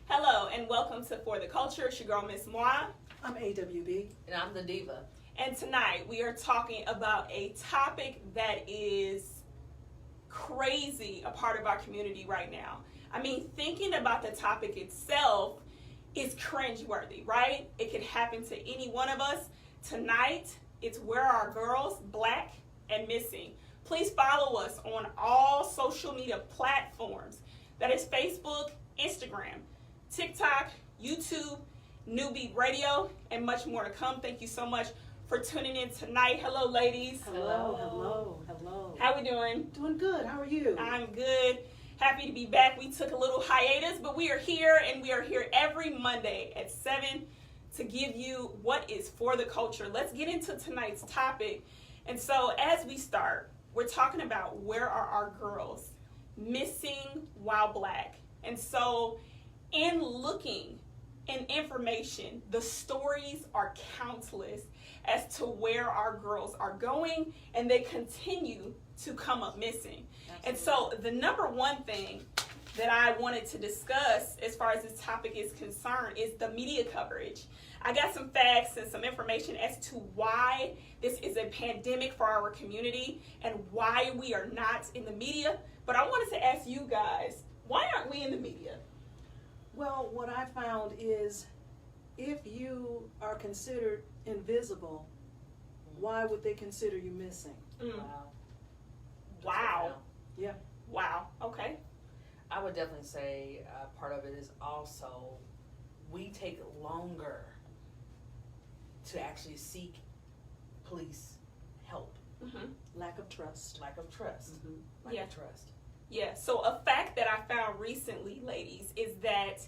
Hello and welcome to For the Culture. It's your girl, Miss Moi. I'm AWB. And I'm the diva. And tonight we are talking about a topic that is crazy a part of our community right now. I mean, thinking about the topic itself is cringeworthy, right? It could happen to any one of us. Tonight, it's Where Are Our Girls, Black and Missing. Please follow us on all social media platforms. That is Facebook, Instagram, TikTok, YouTube, New Beat Radio, and much more to come. Thank you so much for tuning in tonight. Hello, ladies. Hello. How we doing? Doing good. How are you? I'm good. Happy to be back. We took a little hiatus, but we are here, and we are here every Monday at 7 to give you what is for the culture. Let's get into tonight's topic. And so as we start, we're talking about where are our girls missing while black. And so in looking in information, the stories are countless as to where our girls are going, and they continue to come up missing. Absolutely. And so the number one thing that I wanted to discuss as far as this topic is concerned is the media coverage. I got some facts and some information as to why this is a pandemic for our community and why we are not in the media. But I wanted to ask you guys, why aren't we in the media? Well, what I found is if you are considered invisible, why would they consider you missing? Wow. Yeah. Wow. Okay. I would definitely say part of it is also we take longer to actually seek police help. Mm-hmm. Lack of trust. Lack of trust. Mm-hmm. Lack of trust. Yeah, so a fact that I found recently, ladies, is that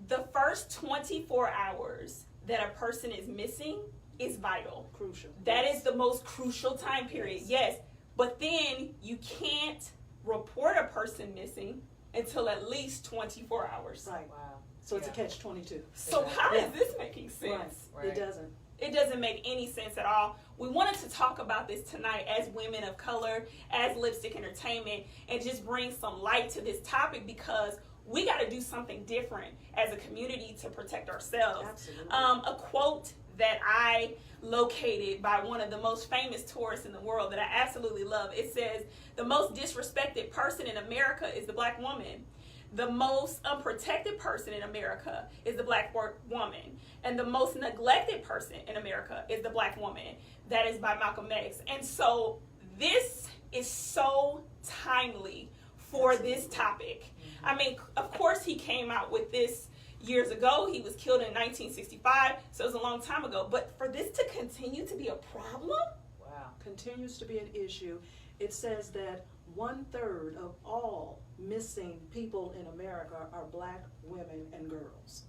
the first 24 hours that a person is missing is vital. Crucial. That is the most crucial time period, yes. But then you can't report a person missing until at least 24 hours. Right. Wow. So it's a catch-22. So how is this making sense? Right. It doesn't. It doesn't make any sense at all. We wanted to talk about this tonight as women of color, as Lipstick Entertainment, and just bring some light to this topic because we got to do something different as a community to protect ourselves. Absolutely. A quote that I located by one of the most famous tourists in the world that I absolutely love. It says, "The most disrespected person in America is the black woman. The most unprotected person in America is the black woman. And the most neglected person in America is the black woman." That is by Malcolm X. And so this is so timely for this topic. Mm-hmm. I mean, of course he came out with this years ago. He was killed in 1965, so it was a long time ago. But for this to continue to be a problem? Wow. Continues to be an issue. It says that 1/3 of all missing people in America are black women and girls.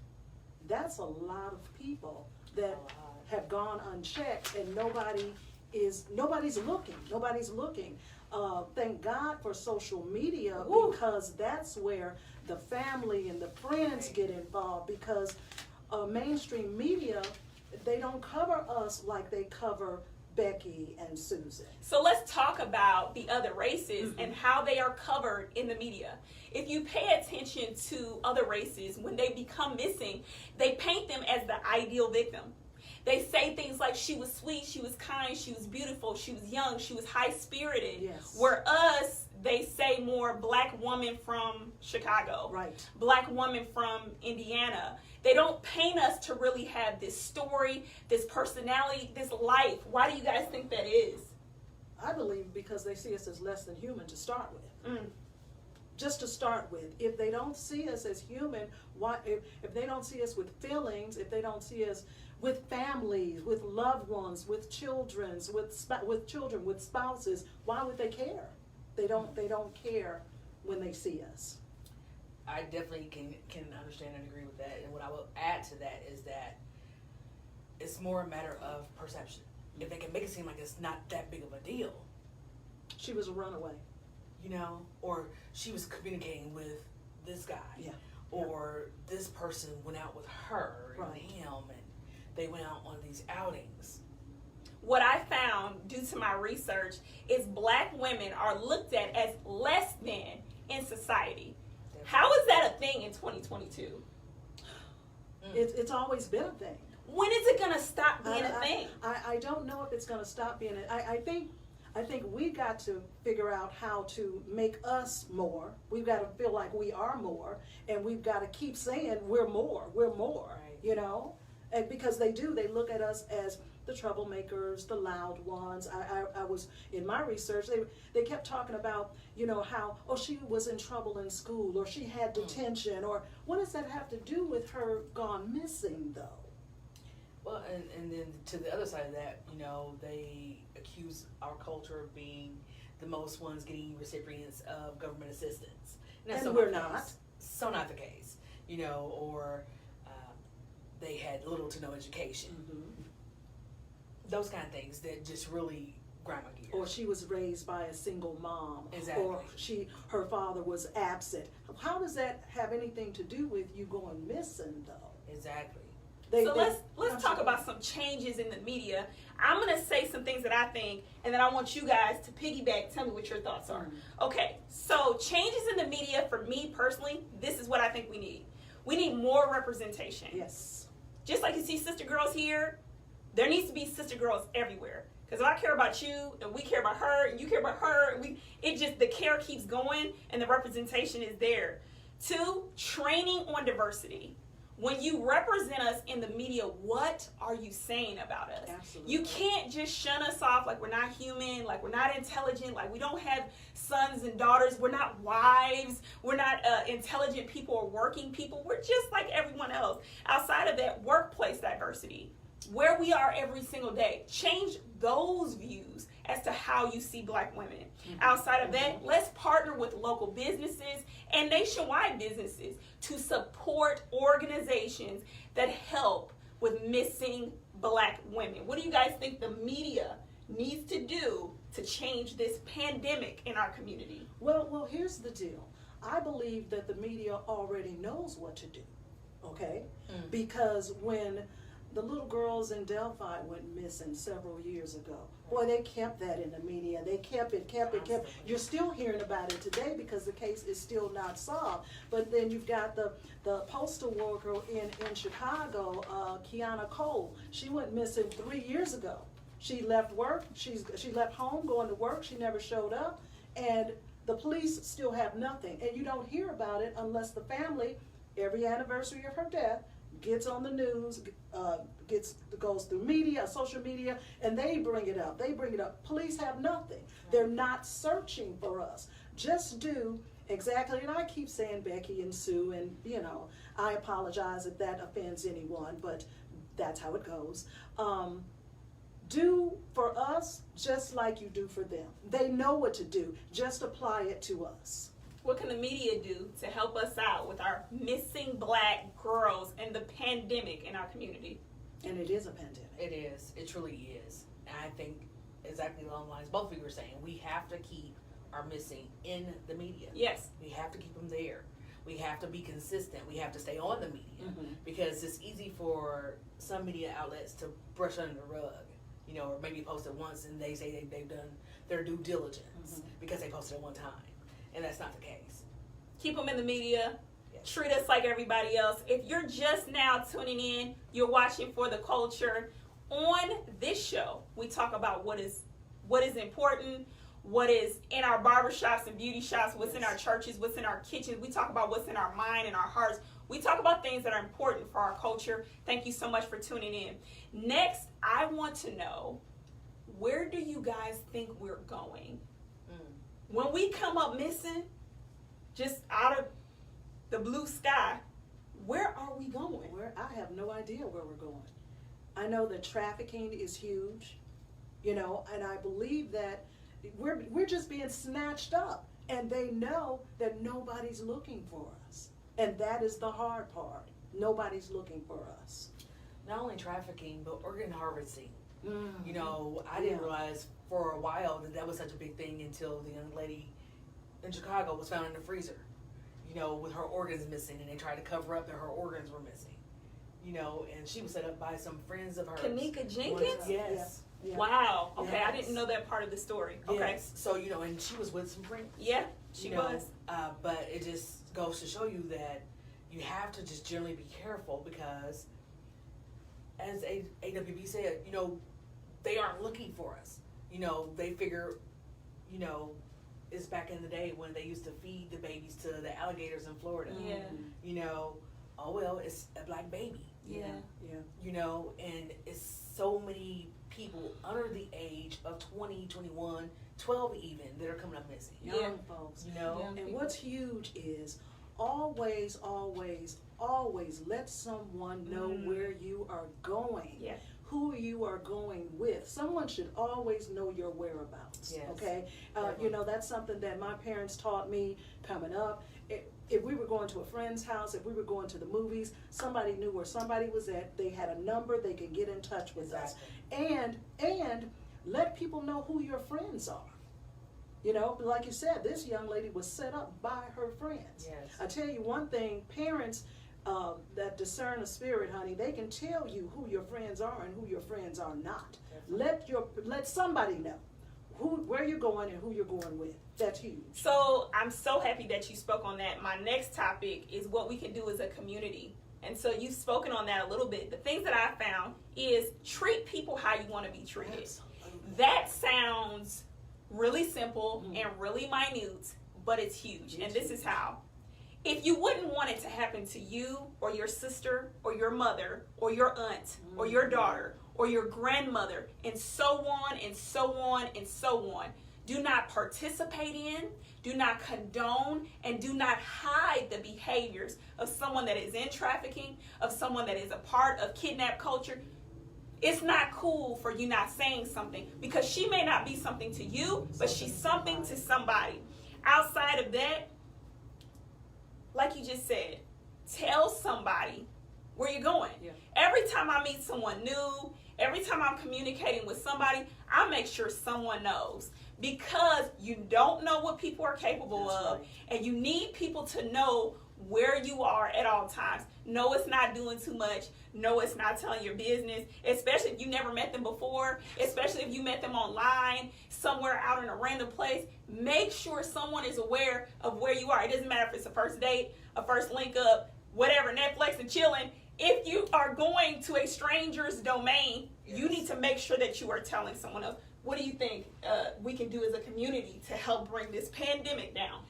That's a lot of people that have gone unchecked, and nobody's looking. Nobody's looking. Thank God for social media. Woo. Because that's where the family and the friends get involved, because mainstream media, they don't cover us like they cover Becky and Susan. So let's talk about the other races and how they are covered in the media. If you pay attention to other races, when they become missing, they paint them as the ideal victim. They say things like she was sweet, she was kind, she was beautiful, she was young, she was high-spirited. Yes. Where us, they say more black woman from Chicago. Right. Black woman from Indiana. They don't paint us to really have this story, this personality, this life. Why do you guys think that is? I believe because they see us as less than human to start with. Just to start with. If they don't see us as human, why? If they don't see us with feelings, if they don't see us with families, with loved ones, with children, with spouses, why would they care? They don't care when they see us. I definitely can understand and agree with that. And what I will add to that is that it's more a matter of perception. If they can make it seem like it's not that big of a deal. She was a runaway. You know, or she was communicating with this guy. Yeah. Or this person went out with her and him, and they went out on these outings. What I found due to my research is black women are looked at as less than in society. How is that a thing? thing in 2022. It's always been a thing. When is it gonna stop being a thing? I don't know if it's going to stop being it. I think we got to figure out how to make us more. We've got to feel like we are more, and we've got to keep saying we're more, Right. you know? And because they look at us as the troublemakers, the loud ones. I was, in my research, they kept talking about, you know, how, oh, she was in trouble in school, or she had detention, or what does that have to do with her gone missing, though? Well, and then to the other side of that, you know, they accuse our culture of being the most ones getting recipients of government assistance. That's And so we're not the not. case. So not the case, you know, or they had little to no education. Those kind of things that just really grind my gears. Or she was raised by a single mom. Exactly. Or her father was absent. How does that have anything to do with you going missing, though? Exactly. Let's talk about some changes in the media. I'm gonna say some things that I think, and then I want you guys to piggyback. Tell me what your thoughts are. Okay, so changes in the media for me personally, this is what I think we need. We need more representation. Yes. Just like you see sister girls here, there needs to be sister girls everywhere. Because if I care about you, and we care about her, and you care about her, and the care keeps going, and the representation is there. 2, training on diversity. When you represent us in the media, what are you saying about us? Absolutely. You can't just shun us off like we're not human, like we're not intelligent, like we don't have sons and daughters, we're not wives, we're not intelligent people or working people. We're just like everyone else. Outside of that, workplace diversity, where we are every single day. Change those views as to how you see black women. Outside of that, let's partner with local businesses and nationwide businesses to support organizations that help with missing black women. What do you guys think the media needs to do to change this pandemic in our community? Well, here's the deal. I believe that the media already knows what to do, okay? Because when the little girls in Delphi went missing several years ago, boy, they kept that in the media. They kept it. You're still hearing about it today because the case is still not solved. But then you've got the postal worker in Chicago, Kiana Cole. She went missing 3 years ago. She left work. She left home going to work. She never showed up. And the police still have nothing. And you don't hear about it unless the family, every anniversary of her death, gets on the news, goes through media, social media, and they bring it up. Police have nothing. They're not searching for us. Just do exactly, and I keep saying Becky and Sue, and you know, I apologize if that offends anyone, but that's how it goes. Do for us just like you do for them. They know what to do. Just apply it to us. What can the media do to help us out with our missing black girls and the pandemic in our community? And it is a pandemic. It is. It truly is. And I think exactly along the lines both of you were saying, we have to keep our missing in the media. Yes. We have to keep them there. We have to be consistent. We have to stay on the media because it's easy for some media outlets to brush under the rug, you know, or maybe post it once and they say they've done their due diligence because they posted it one time. And that's not the case. Keep them in the media. Yes. Treat us like everybody else. If you're just now tuning in, you're watching For the Culture. On this show, we talk about what is important, what is in our barbershops and beauty shops, what's in our churches, what's in our kitchens. We talk about what's in our mind and our hearts. We talk about things that are important for our culture. Thank you so much for tuning in. Next, I want to know, where do you guys think we're going? When we come up missing, just out of the blue sky, where are we going? I have no idea where we're going. I know that trafficking is huge, you know, and I believe that we're just being snatched up, and they know that nobody's looking for us, and that is the hard part. Nobody's looking for us. Not only trafficking, but organ harvesting. Mm-hmm. You know, I didn't realize for a while that was such a big thing until the young lady in Chicago was found in the freezer, you know, with her organs missing, and they tried to cover up that her organs were missing, you know, and she was set up by some friends of hers. Kanika Jenkins? Yes. Yeah. Wow. Okay, Yes. I didn't know that part of the story. Okay. Yes. So, you know, and she was with some friends. Yeah, she you know, was. But it just goes to show you that you have to just generally be careful because, as AWB said, you know, they aren't looking for us. You know, they figure, you know, it's back in the day when they used to feed the babies to the alligators in Florida. Yeah. You know, oh well, it's a black baby. Yeah. Yeah. You know, and it's so many people under the age of 20, 21, 12 even that are coming up missing. Young Yeah. folks. You know? Yeah. And what's huge is always, always, always let someone know where you are going. Yeah. Who you are going with. Someone should always know your whereabouts. Yes. Okay? Definitely. You know, that's something that my parents taught me coming up. If we were going to a friend's house, if we were going to the movies, somebody knew where somebody was at. They had a number, they could get in touch with us. And let people know who your friends are. You know, like you said, this young lady was set up by her friends. Yes. I tell you one thing, parents that discern a spirit, honey, they can tell you who your friends are and who your friends are not. Let somebody know where you're going and who you're going with. That's huge. So I'm so happy that you spoke on that. My next topic is what we can do as a community. And so you've spoken on that a little bit. The things that I found is treat people how you want to be treated. Absolutely. That sounds really simple and really minute, but it's huge. And this is how. If you wouldn't want it to happen to you or your sister or your mother or your aunt or your daughter or your grandmother and so on and so on and so on, do not participate in, do not condone, and do not hide the behaviors of someone that is in trafficking, of someone that is a part of kidnap culture. It's not cool for you not saying something because she may not be something to you, but she's something to somebody. Outside of that, like you just said, tell somebody where you're going. Yeah. Every time I meet someone new, every time I'm communicating with somebody, I make sure someone knows because you don't know what people are capable That's of, right. and you need people to know where you are at all times. No, it's not doing too much. No, it's not telling your business, especially if you never met them before, especially if you met them online, somewhere out in a random place. Make sure someone is aware of where you are. It doesn't matter if it's a first date, a first link up, whatever, Netflix and chilling. If you are going to a stranger's domain, you need to make sure that you are telling someone else. What do you think we can do as a community to help bring this pandemic down?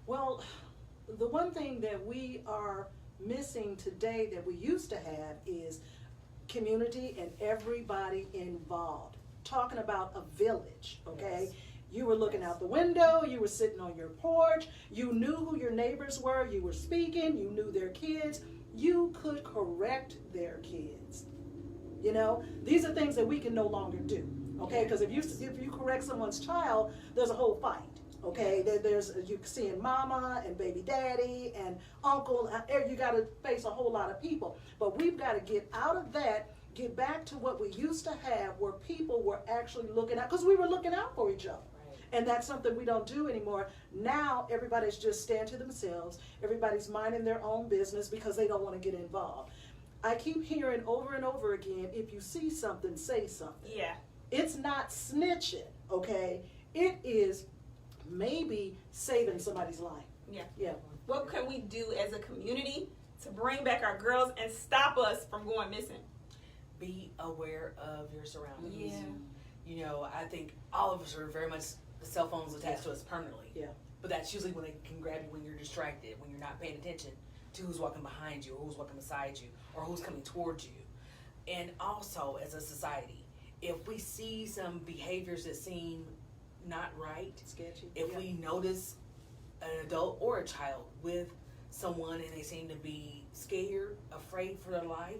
Well, the one thing that we are missing today that we used to have is community and everybody involved. Talking about a village, okay? Yes. You were looking out the window, you were sitting on your porch, you knew who your neighbors were, you were speaking, you knew their kids, you could correct their kids. You know, these are things that we can no longer do, okay? Because if you correct someone's child, there's a whole fight. Okay, there's you seeing mama and baby daddy and uncle. You got to face a whole lot of people. But we've got to get out of that, get back to what we used to have, where people were actually looking out, because we were looking out for each other. Right. And that's something we don't do anymore. Now everybody's just staying to themselves. Everybody's minding their own business because they don't want to get involved. I keep hearing over and over again, if you see something, say something. Yeah. It's not snitching, okay? It is maybe saving somebody's life. Yeah. Yeah. What can we do as a community to bring back our girls and stop us from going missing? Be aware of your surroundings. Yeah. You know, I think all of us are very much the cell phones attached to us permanently. Yeah. But that's usually when they can grab you when you're distracted, when you're not paying attention to who's walking behind you, or who's walking beside you, or who's coming towards you. And also, as a society, if we see some behaviors that seem not right, Sketchy. if Yeah. we notice an adult or a child with someone and they seem to be scared, afraid for their life,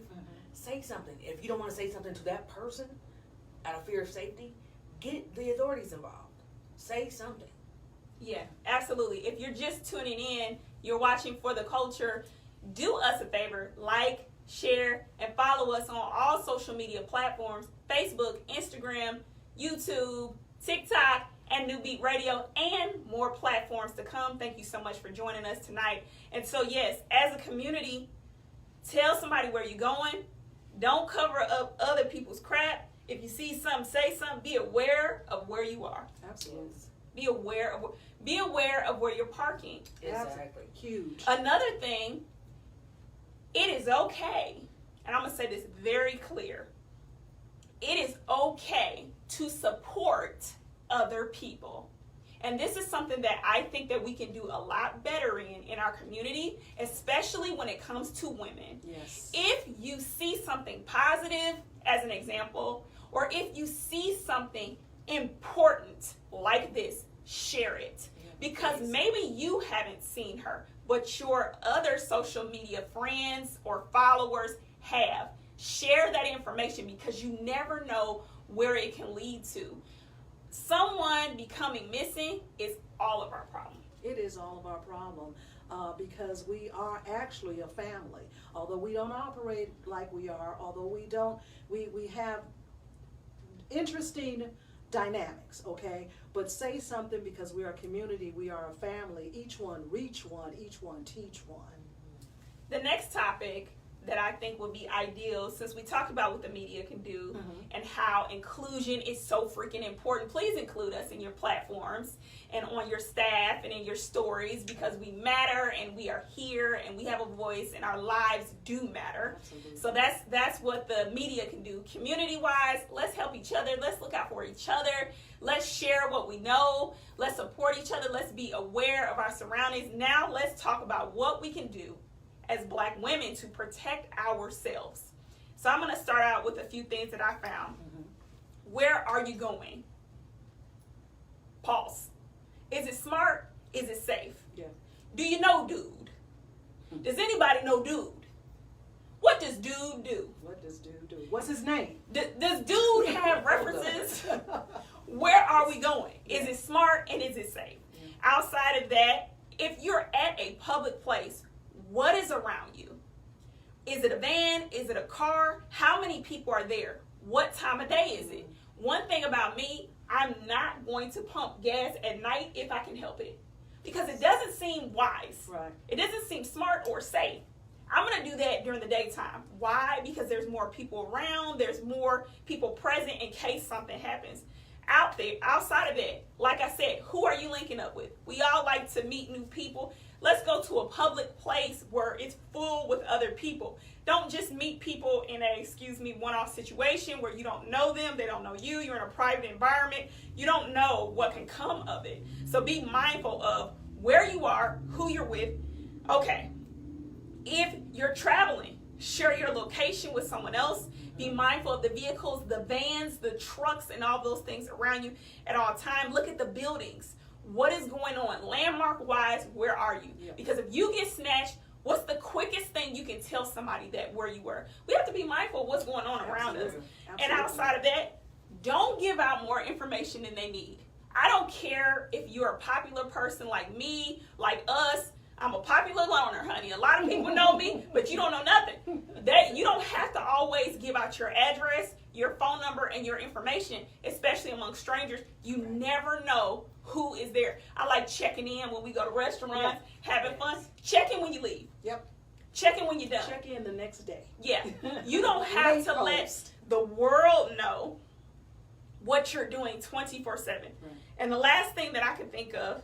say something. If you don't want to say something to that person out of fear of safety, get the authorities involved. Say something. Yeah, absolutely. If you're just tuning in, you're watching For the Culture, do us a favor, like, share, and follow us on all social media platforms, Facebook, Instagram, YouTube, TikTok, and New Beat Radio, and more platforms to come. Thank you so much for joining us tonight. And so, yes, as a community, tell somebody where you're going. Don't cover up other people's crap. If you see something, say something. Be aware of where you are. Absolutely. Be aware of where you're parking. Exactly. Huge. Another thing, it is okay, and I'm going to say this very clear. It is okay to support other people. And this is something that I think that we can do a lot better in our community, especially when it comes to women. Yes. If you see something positive, as an example, or if you see something important like this, share it. Because maybe you haven't seen her, but your other social media friends or followers have. Share that information because you never know where it can lead to. Someone becoming missing is all of our problem. It is all of our problem because we are actually a family. Although we don't operate like we are, although we have interesting dynamics, okay? But say something because we are a community, we are a family. Each one reach one, each one teach one. The next topic that I think would be ideal, since we talked about what the media can do and how inclusion is so freaking important, please include us in your platforms and on your staff and in your stories because we matter and we are here and we have a voice and our lives do matter. Absolutely. So that's what the media can do. Community-wise, let's help each other. Let's look out for each other. Let's share what we know. Let's support each other. Let's be aware of our surroundings. Now let's talk about what we can do as Black women to protect ourselves. So I'm going to start out with a few things that I found. Where are you going? Pause. Is it smart? Is it safe? Yeah. Do you know dude? Does anybody know dude? What does dude do? What does dude do? What's his name? Does dude have references? Where are we going? Is it smart and is it safe? Outside of that, if you're at a public place, what is around you? Is it a van? Is it a car? How many people are there? What time of day is it? One thing about me, I'm not going to pump gas at night if I can help it. Because it doesn't seem wise. Right. It doesn't seem smart or safe. I'm going to do that during the daytime. Why? Because there's more people around. There's more people present in case something happens. Out there, outside of that, like I said, who are you linking up with? We all like to meet new people. Let's go to a public place where it's full with other people. Don't just meet people in a, one-off situation where you don't know them, they don't know you, you're in a private environment. You don't know what can come of it. So be mindful of where you are, who you're with. Okay, if you're traveling, share your location with someone else. Be mindful of the vehicles, the vans, the trucks, and all those things around you at all times. Look at the buildings. What is going on? Landmark-wise, where are you? Yeah. Because if you get snatched, what's the quickest thing you can tell somebody that where you were? We have to be mindful of what's going on around us. Absolutely. And outside of that, don't give out more information than they need. I don't care if you're a popular person like me, like us. I'm a popular loner, honey. A lot of people know me, but you don't know nothing. That you don't have to always give out your address, your phone number, and your information, especially among strangers. You never know who is there. I like checking in when we go to restaurants, having fun. Check in when you leave. Yep. Check in when you're done. Check in the next day. Yeah. You don't have Late to let post. the world know what you're doing 24/7. And the last thing that I can think of,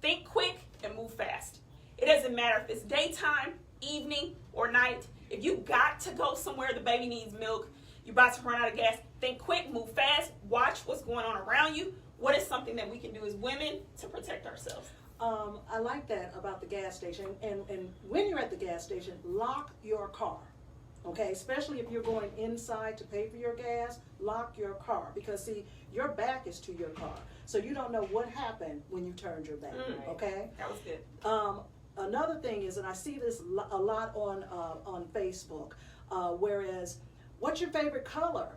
think quick and move fast. It doesn't matter if it's daytime, evening, or night. If you got to go somewhere, the baby needs milk, you're about to run out of gas, think quick, move fast, watch what's going on around you. What is something that we can do as women to protect ourselves? I like that about the gas station. And when you're at the gas station, lock your car. Okay, especially if you're going inside to pay for your gas, lock your car. Because see, your back is to your car. So you don't know what happened when you turned your back, okay? That was good. Another thing is, and I see this a lot on Facebook, whereas, what's your favorite color?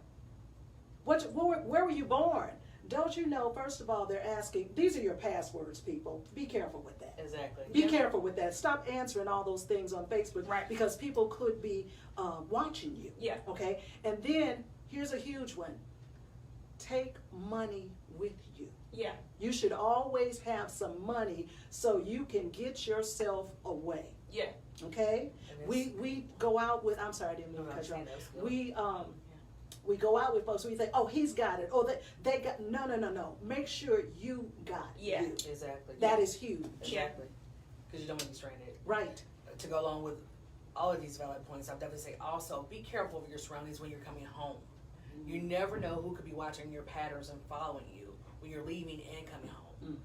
Where were you born? Don't you know, first of all, they're asking, these are your passwords, people. Be careful with that. Exactly. Be careful with that. Stop answering all those things on Facebook, Right. because people could be watching you. Yeah. Okay? And then, here's a huge one. Take money with you. Yeah. You should always have some money so you can get yourself away. Yeah. Okay? And We go out with, I'm sorry, I didn't mean to cut you off. off. We go out with folks, we think, oh, he's got it. Oh, they got, no. Make sure you got Yeah. you. Exactly. That is huge. Exactly. Because you don't want to be stranded. Right. To go along with all of these valid points, I'll definitely say also be careful of your surroundings when you're coming home. You never know who could be watching your patterns and following you when you're leaving and coming home.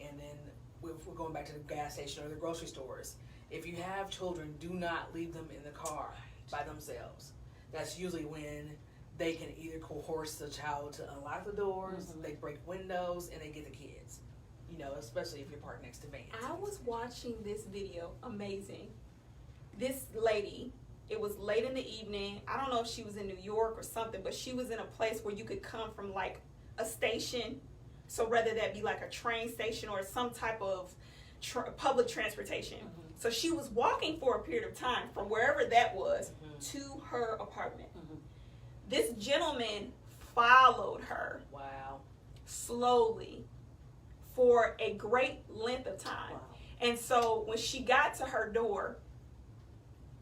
And then if we're going back to the gas station or the grocery stores, if you have children, do not leave them in the car by themselves. That's usually when they can either coerce the child to unlock the doors, they break windows, and they get the kids. You know, especially if you're parked next to vans. I was watching this video, amazing. This lady, it was late in the evening. I don't know if she was in New York or something, but she was in a place where you could come from like a station. So whether that be like a train station or some type of public transportation. So she was walking for a period of time from wherever that was to her apartment. This gentleman followed her. Wow. Slowly for a great length of time. Wow. And so when she got to her door,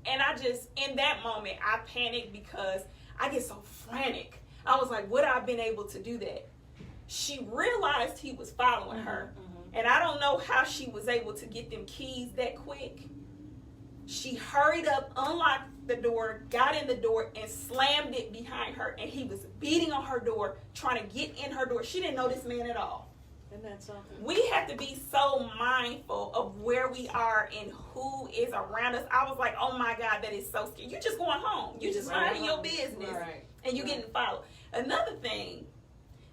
and I just, in that moment, I panicked because I get so frantic. I was like, would I have been able to do that? She realized he was following her. And I don't know how she was able to get them keys that quick. She hurried up, unlocked the door, got in the door, and slammed it behind her. And he was beating on her door, trying to get in her door. She didn't know this man at all. Isn't that something? We have to be so mindful of where we are and who is around us. I was like, oh my God, that is so scary. You're just going home. You're just minding your business. Right. And you're getting followed. Another thing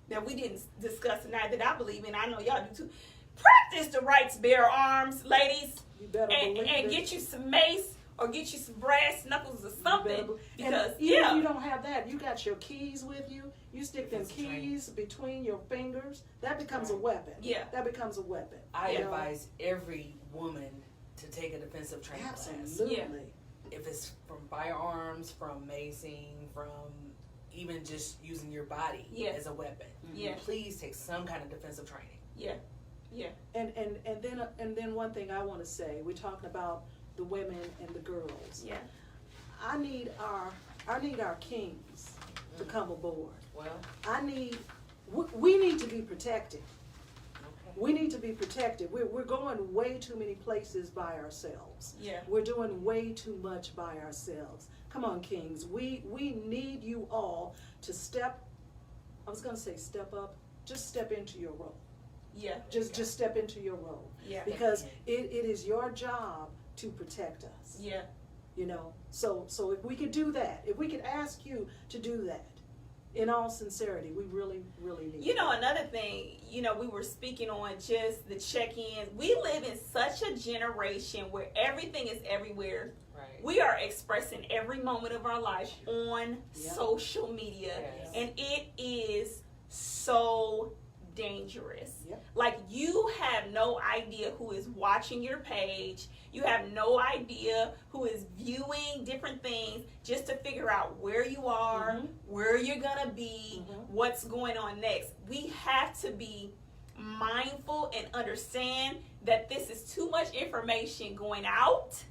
that we didn't discuss tonight that I believe in, I know y'all do too. Practice the right to bear arms, ladies. You better And believe it. get you some mace or get you some brass knuckles or something. Because, and even if you don't have that, you got your keys with you. You stick them It's keys between your fingers. That becomes a weapon. Yeah. That becomes a weapon. I You know? advise every woman to take a defensive training class. Absolutely. Yeah. If it's from firearms, from macing, from even just using your body Yeah. as a weapon. Yeah. Please take some kind of defensive training. Yeah. Yeah. And then one thing I want to say, we're talking about the women and the girls. Yeah. I need our kings to come aboard. Well, We need to be protected. okay. We need to be protected. We're going way too many places by ourselves. Yeah. We're doing way too much by ourselves. Come on, kings. We need you all to step up. Just step into your role. Yeah. Just step into your role. Yeah. Because it is your job to protect us. Yeah. You know, so if we could do that, if we could ask you to do that, in all sincerity, we really, really need You know, another thing, we were speaking on just the check-ins. We live in such a generation where everything is everywhere. Right. We are expressing every moment of our life on Yep. social media. Yes. And it is so dangerous. Yep. Like, you have no idea who is watching your page. You have no idea who is viewing different things just to figure out where you are, where you're going to be, what's going on next. We have to be mindful and understand that this is too much information going out,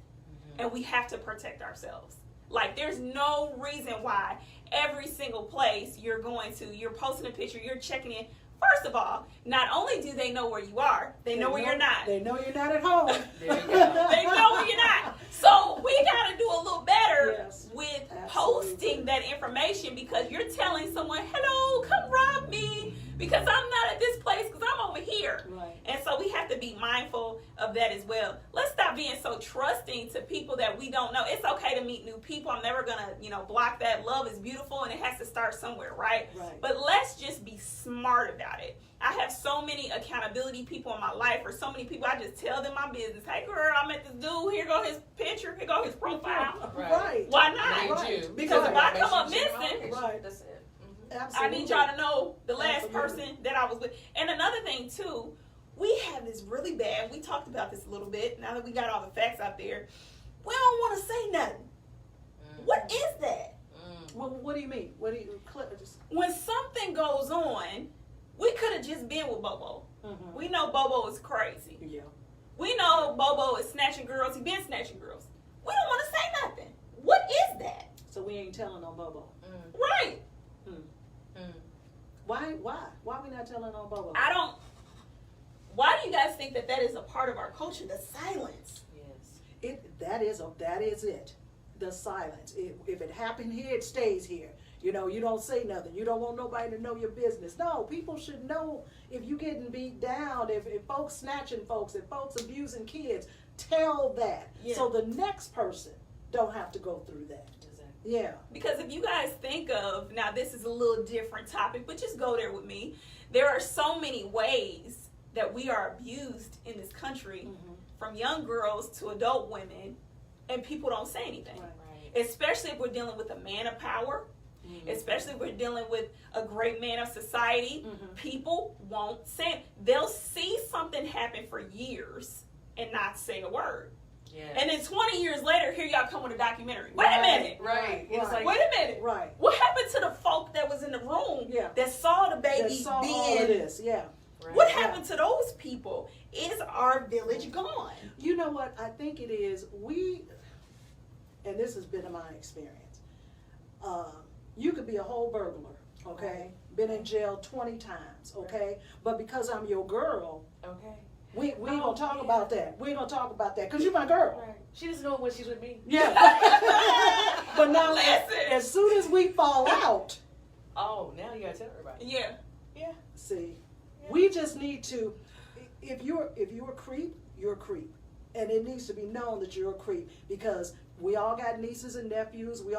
and we have to protect ourselves. Like, there's no reason why every single place you're going to, you're posting a picture, you're checking in. First of all, not only do they know where you are, they know where you're not. They know you're not at home. There you go. They know where you're not. So we got to do a little better Yes, with absolutely. posting that information, because you're telling someone, hello, come rob me, because I'm not at this place because I'm over here. Right. And so we have to be mindful of that as well. Let's stop being so trusting to people that we don't know. It's okay to meet new people. I'm never going to, block that. Love is beautiful, and it has to start somewhere, right? Right. But let's just be smart about it. I have so many accountability people in my life, or so many people, I just tell them my business. Hey, girl, I met this dude. Here go his picture. Here go his profile. Right. Why I not? need you. Because if I Make come sure up you check my missing, location. Right. That's it. I Absolutely. need y'all to know the last Absolutely. person that I was with. And another thing, too, we have this really bad, we talked about this a little bit, now that we got all the facts out there, we don't want to say nothing. What is that? Well, what do you mean? What do you just? When something goes on, we could have just been with Bobo. We know Bobo is crazy. Yeah. We know Bobo is snatching girls. He been snatching girls. We don't want to say nothing. What is that? So we ain't telling on Bobo. Right. Why we not telling on Bobo? I don't. Why do you guys think that is a part of our culture? The silence. Yes. That is it. The silence. If it happened here, it stays here. You know, you don't say nothing. You don't want nobody to know your business. No, people should know if you getting beat down, if folks snatching folks, if folks abusing kids, tell that. Yeah. So the next person don't have to go through that. Yeah. Because if you guys think of, now this is a little different topic, but just go there with me. There are so many ways that we are abused in this country, from young girls to adult women, and people don't say anything. Right. Especially if we're dealing with a man of power, especially if we're dealing with a great man of society, people won't say it. They'll see something happen for years and not say a word. Yeah. And then 20 years later, here y'all come with a documentary. Wait a minute. Right. It's like, Wait a minute. Right. What happened to the folk that was in the room that saw the baby That saw all being? of this. Yeah. right. What happened to those people? Is our village gone? You know what? I think it is. And this has been my experience. You could be a whole burglar, okay? Been in jail 20 times, okay? But because I'm your girl, Okay. we ain't gonna talk about that. We ain't gonna talk about that because you're my girl. Right. She doesn't know when she's with me. Yeah. But now, Listen. as soon as we fall out, Oh, now you gotta tell everybody. Yeah. Yeah. see, we just need to. If you're a creep, you're a creep, and it needs to be known that you're a creep because we all got nieces and nephews. We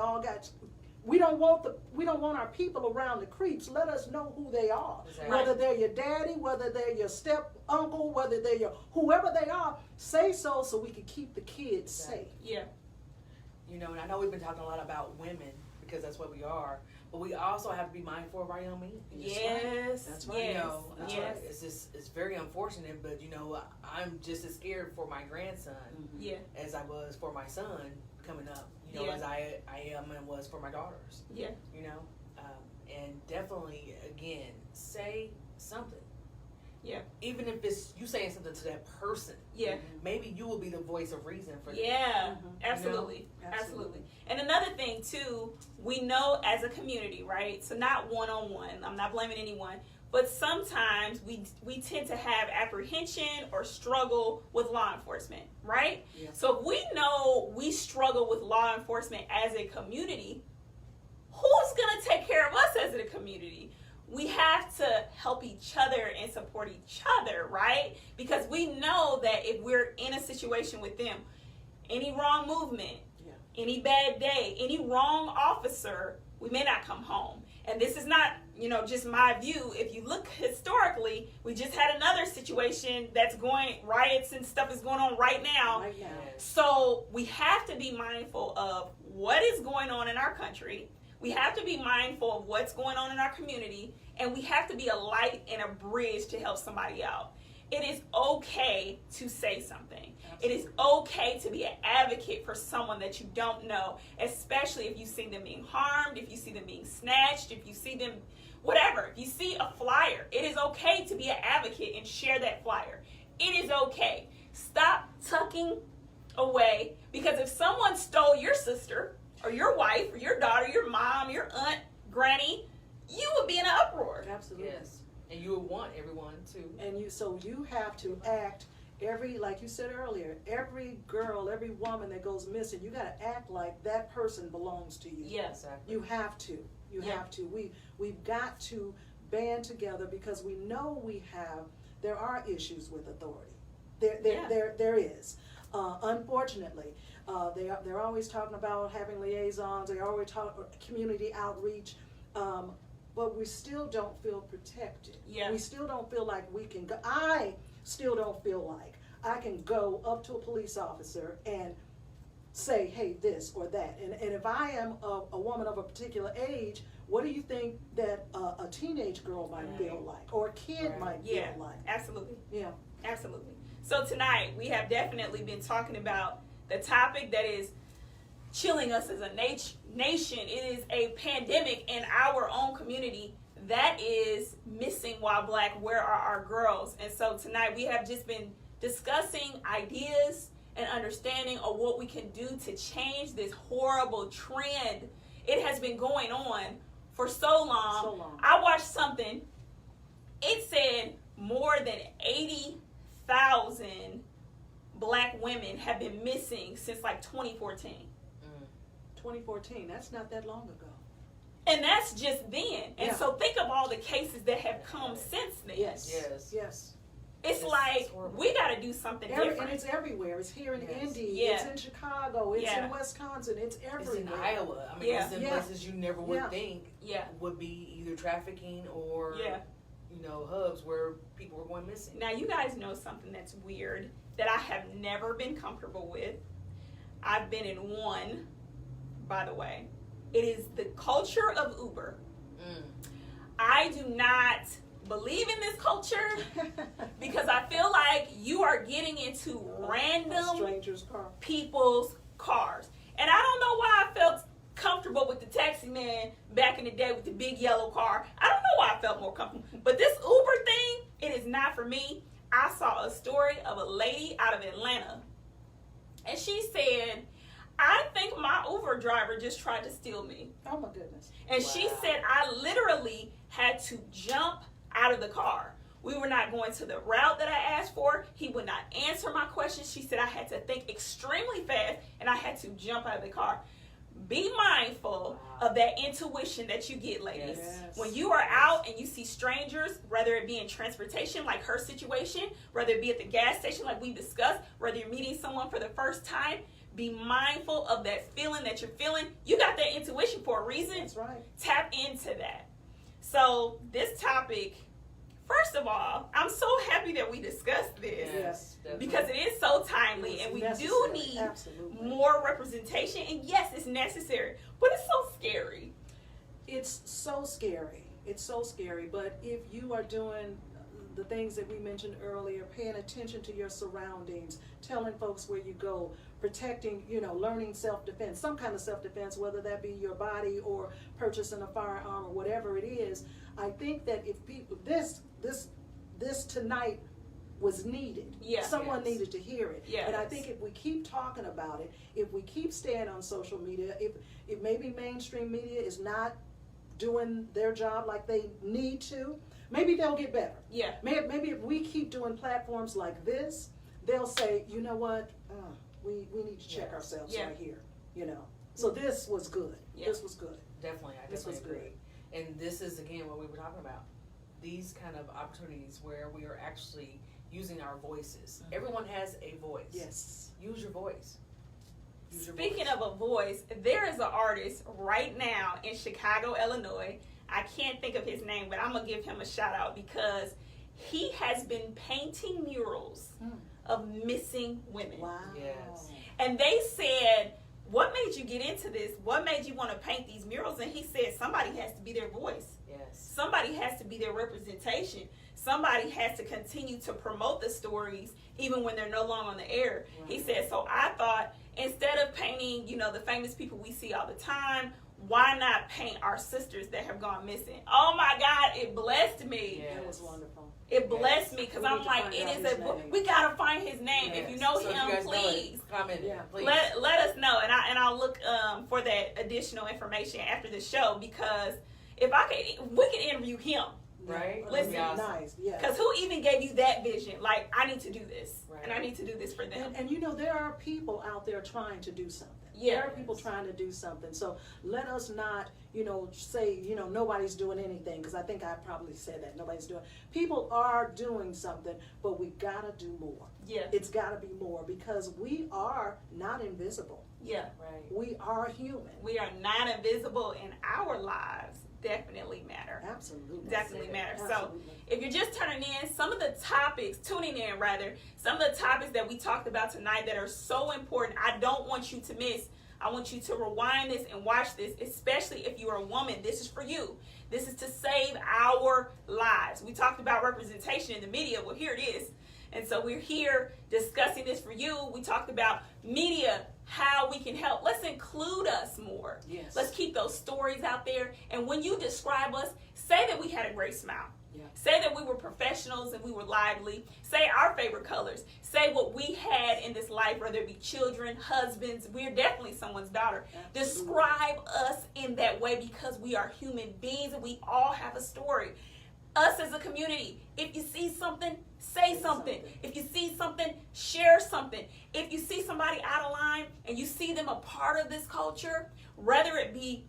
don't want our people around the creeps. Let us know who they are. Exactly. Whether they're your daddy, whether they're your step uncle, whether they're your whoever they are, say so we can keep the kids safe. Yeah. You know, and I know we've been talking a lot about women because that's what we are, but we also have to be mindful of our young men. Yes. That's right. Yes. You know, Yes. it's very unfortunate, but you know, I'm just as scared for my grandson Yeah. as I was for my son coming up. You know, Yeah. as I am and was for my daughters. Yeah. You know, and definitely again say something. Yeah. Even if it's you saying something to that person. Yeah. Maybe you will be the voice of reason for them. Yeah, Mhm. absolutely. You know? Absolutely. And another thing too, we know as a community, right? So not one-on-one, I'm not blaming anyone, but sometimes we tend to have apprehension or struggle with law enforcement, right? Yeah. So if we know we struggle with law enforcement as a community, who's going to take care of us as a community? We have to help each other and support each other, right? Because we know that if we're in a situation with them, any wrong movement, any bad day, any wrong officer, we may not come home. And this is not, just my view. If you look historically, we just had another situation that's riots and stuff is going on right now. Right now. So we have to be mindful of what is going on in our country. We have to be mindful of what's going on in our community, and we have to be a light and a bridge to help somebody out. It is okay to say something. It is okay to be an advocate for someone that you don't know, especially if you see them being harmed, if you see them being snatched, if you see them, whatever. If you see a flyer, it is okay to be an advocate and share that flyer. It is okay. Stop tucking away, because if someone stole your sister or your wife or your daughter, your mom, your aunt, granny, you would be in an uproar. Absolutely. Yes. And you would want everyone to. And you have to act like you said earlier, every girl, every woman that goes missing, you got to act like that person belongs to you. Yes. Exactly. You have to. You Yeah. have to. We've got to band together because we know there are issues with authority. There is. Unfortunately, they're always talking about having liaisons. They always talk community outreach. But we still don't feel protected. Yeah. We still don't feel like we can go. I still don't feel like I can go up to a police officer and say, hey, this or that. And if I am a woman of a particular age, what do you think that a teenage girl might feel like, or a kid might feel like? Absolutely. Yeah. Absolutely. So tonight we have definitely been talking about the topic that is chilling us as a nation. It is a pandemic in our own community that is missing while black. Where are our girls? And so tonight we have just been discussing ideas and understanding of what we can do to change this horrible trend. It has been going on for so long. I watched something. It said more than 80,000 black women have been missing since like 2014. 2014, that's not that long ago. And that's just then. And Yeah. so think of all the cases that have come since then. Yes. Yes. Yes. It's It's like, horrible. we got to do something And different. it's everywhere. It's here in Yes. Indy. Yeah. It's in Chicago. It's Yeah. in Wisconsin. It's It's everywhere. in Iowa. I mean, Yeah. it's in Yeah. places you never would Yeah. think Yeah. would be either trafficking or, Yeah. hubs where people were going missing. Now, you guys know something that's weird that I have never been comfortable with. I've been in one, by the way. It is the culture of Uber. I do not believe in this culture because I feel like you are getting into A random stranger's car. people's cars. And I don't know why I felt comfortable with the taxi man back in the day with the big yellow car. I don't know why I felt more comfortable. But this Uber thing, it is not for me. I saw a story of a lady out of Atlanta. And she said, I think my Uber driver just tried to steal me. Oh my goodness. And she Wow. said, I literally had to jump out of the car. We were not going to the route that I asked for. He would not answer my questions. She said I had to think extremely fast and I had to jump out of the car. Be mindful of that intuition that you get, ladies. Yes. When you are out and you see strangers, whether it be in transportation, like her situation, whether it be at the gas station, like we discussed, whether you're meeting someone for the first time, be mindful of that feeling that you're feeling. You got that intuition for a reason. That's right. Tap into that. So this topic, first of all, I'm so happy that we discussed this Yes. definitely. because it is so timely It's and we necessary. do need Absolutely. more representation. And yes, it's necessary, but it's so scary. It's so scary. It's so scary. But if you are doing the things that we mentioned earlier, paying attention to your surroundings, telling folks where you go, protecting, learning self-defense, some kind of self-defense, whether that be your body or purchasing a firearm or whatever it is, I think that if people, this tonight was needed. Yeah. Someone Yes. needed to hear it. Yes. And I think if we keep talking about it, if we keep staying on social media, if maybe mainstream media is not doing their job like they need to, maybe they'll get better. Yeah. Maybe if we keep doing platforms like this, they'll say, you know what, we need to check Yes. ourselves Yeah. right here, So this was good. Yeah. This was good. Definitely, I This was definitely agree. And this is again what we were talking about. These kind of opportunities where we are actually using our voices. Mhm. Everyone has a voice. Yes. Use your voice. Use your Speaking voice. of a voice, there is an artist right now in Chicago, Illinois. I can't think of his name, but I'm going to give him a shout out because he has been painting murals of missing women. Wow. Yes. And they said, what made you get into this? What made you want to paint these murals? And he said, somebody has to be their voice. Yes. Somebody has to be their representation. Somebody has to continue to promote the stories even when they're no longer on the air. He Right. said, so I thought instead of painting, the famous people we see all the time, why not paint our sisters that have gone missing? Oh my God, it blessed me. Yeah. That was wonderful. It blessed Yes. me because We I'm need to like, find it out is his a book. name. We gotta find his name. If you Yes. know So if him, you guys know it, please. comment it, Yeah. please. Let us know, and I'll look for that additional information after the show because if we can interview him. Right? Listen. Yes. Nice. Yeah. Because who even gave you that vision? Like, I need to do this, Right. and I need to do this for them. And there are people out there trying to do something. Yeah. There are people trying to do something. So let us not, say, nobody's doing anything, because I think I probably said that. Nobody's doing. People are doing something, but we gotta do more. Yeah, It's gotta be more because we are not invisible. yeah. Right. We are human. We are not invisible, and our lives definitely matter. Absolutely. Definitely matter. So, Absolutely. if you're just tuning in, some of the topics that we talked about tonight that are so important, I don't want you to miss. I want you to rewind this and watch this, especially if you're a woman. This is for you. This is to save our lives. We talked about representation in the media. Well, here it is. And so we're here discussing this for you. We talked about media, how we can help. Let's include us more. Yes. Let's keep those stories out there. And when you describe us, say that we had a great smile. Yeah. Say that we were professionals and we were lively. Say our favorite colors. Say what we had in this life, whether it be children, husbands. We're definitely someone's daughter. Absolutely. Describe us in that way because we are human beings and we all have a story. Us as a community, if you see something, Say something. If you see something, share something. If you see somebody out of line and you see them a part of this culture, whether it be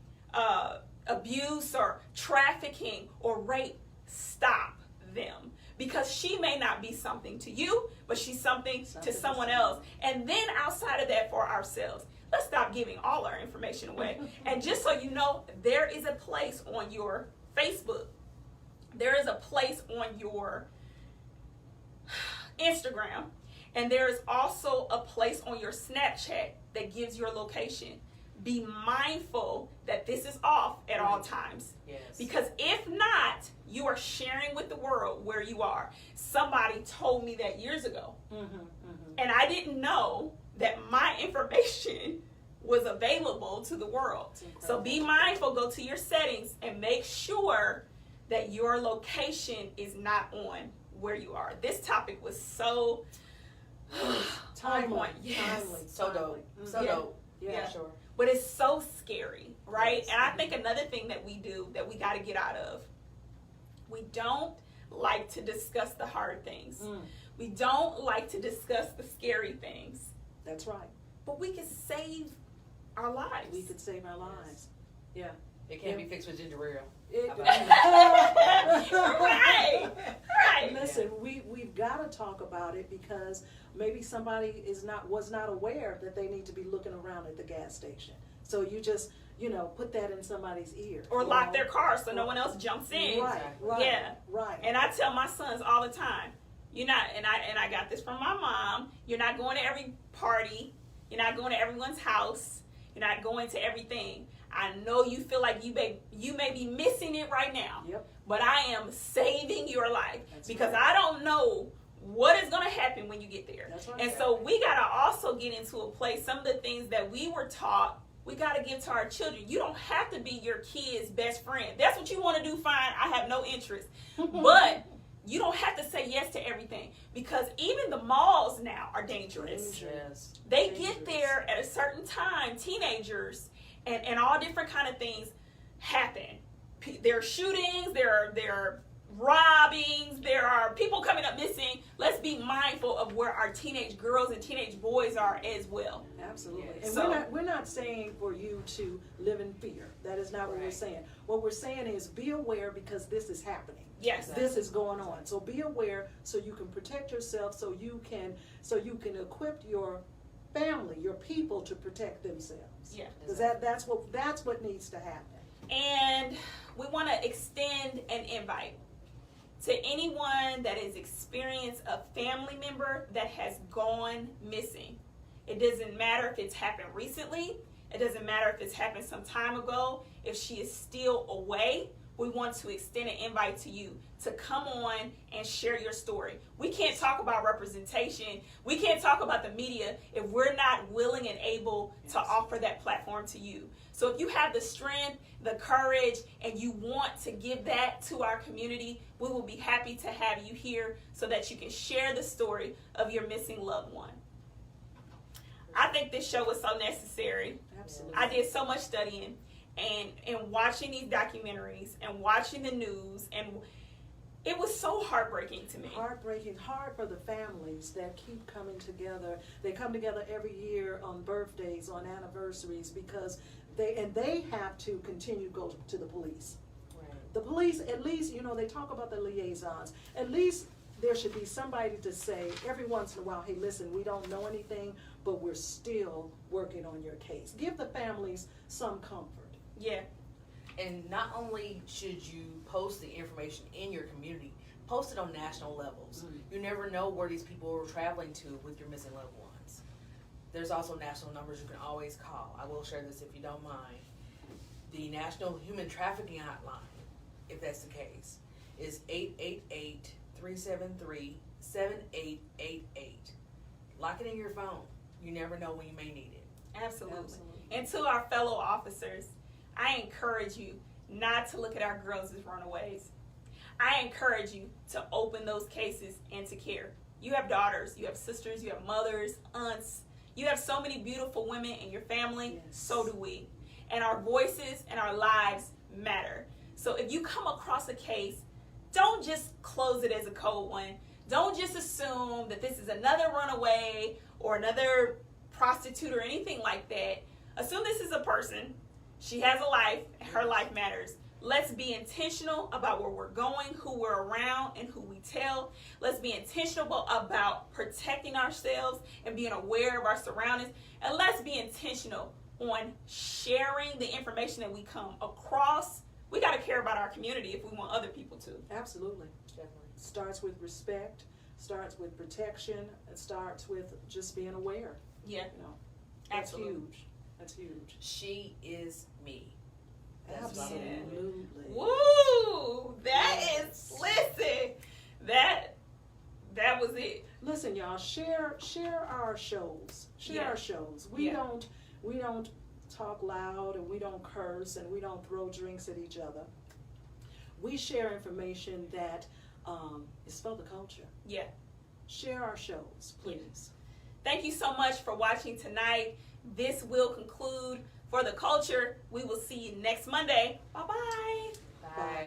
abuse or trafficking or rape, stop them. Because she may not be something to you, but she's something to someone else. And then outside of that, for ourselves, let's stop giving all our information away. And just so you know, there is a place on your Facebook. There is a place on your Instagram. And there is also a place on your Snapchat that gives your location. Be mindful that this is off at all times. Yes. Because if not, you are sharing with the world where you are. Somebody told me that years ago. And I didn't know that my information was available to the world. So be mindful, go to your settings and make sure that your location is not on where you are. This topic was so timely. Yes. So dope. So Yeah. dope. Yeah. Sure. But it's so scary, right? Yes. And I think another thing that we do that we got to get out of, we don't like to discuss the hard things. We don't like to discuss the scary things. That's right. But we can save our lives. We could save our lives. Yeah. It can't be fixed with ginger ale. Right. Right. Listen, we've got to talk about it because maybe somebody was not aware that they need to be looking around at the gas station. So you just, put that in somebody's ear. Or lock their car so no one else jumps in. Right, right. Yeah. Right. And I tell my sons all the time, you're not, and I got this from my mom, you're not going to every party, you're not going to everyone's house, you're not going to everything. I know you feel like you may be missing it right now. Yep. But I am saving your life. That's because right. I don't know what is going to happen when you get there. That's right. And so we got to also get into a place, some of the things that we were taught, we got to give to our children. You don't have to be your kid's best friend. That's what you want to do, fine. I have no interest. But you don't have to say yes to everything, because even the malls now are dangerous. Yes. They get there at a certain time, teenagers, and all different kind of things happen. There are shootings, there are robbings, there are people coming up missing. Let's be mindful of where our teenage girls and teenage boys are as well. Absolutely. Yes. And So- we're not saying for you to live in fear. That is not what we're Right. saying. What we're saying is be aware because this is happening. Yes. This is going on. So be aware so you can protect yourself, so you can equip your family, your people to protect themselves. Yeah. Because that's what needs to happen. And we want to extend an invite to anyone that has experienced a family member that has gone missing. It doesn't matter if it's happened recently. It doesn't matter if it's happened some time ago. If she is still away, we want to extend an invite to you to come on and share your story. We can't talk about representation. We can't talk about the media if we're not willing and able to offer that platform to you. So if you have the strength, the courage, and you want to give that to our community, we will be happy to have you here so that you can share the story of your missing loved one. I think this show was so necessary. Absolutely. I did so much studying and watching these documentaries and watching the news, and it was so heartbreaking to me. Heartbreaking, hard for the families that keep coming together. They come together every year on birthdays, on anniversaries, because they have to continue to go to the police. Right. The police, at least, they talk about the liaisons. At least there should be somebody to say every once in a while, hey, listen, we don't know anything, but we're still working on your case. Give the families some comfort. Yeah. And not only should you post the information in your community, post it on national levels. You never know where these people are traveling to with your missing loved ones. There's also national numbers you can always call. I will share this if you don't mind. The National Human Trafficking Hotline, if that's the case, is 888-373-7888. Lock it in your phone. You never know when you may need it. Absolutely. Absolutely. And to our fellow officers, I encourage you not to look at our girls as runaways. I encourage you to open those cases and to care. You have daughters, you have sisters, you have mothers, aunts. You have so many beautiful women in your family. Yes. So do we. And our voices and our lives matter. So if you come across a case, don't just close it as a cold one. Don't just assume that this is another runaway or another prostitute or anything like that. Assume this is a person. She has a life. Her life matters. Let's be intentional about where we're going, who we're around, and who we tell. Let's be intentional about protecting ourselves and being aware of our surroundings. And let's be intentional on sharing the information that we come across. We got to care about our community if we want other people to. Absolutely. Definitely. Starts with respect, starts with protection, it starts with just being aware. Yeah, You know, that's absolutely. huge. That's huge. She is me. That's what I'm gonna do. Absolutely. Woo! That Yes. is, listen, that was it. Listen, y'all, share our shows. Share Yeah. our shows. We Yeah. don't talk loud, and we don't curse, and we don't throw drinks at each other. We share information that is for the culture. Yeah. Share our shows, please. Thank you so much for watching tonight. This will conclude For the Culture. We will see you next Monday. Bye-bye. Bye.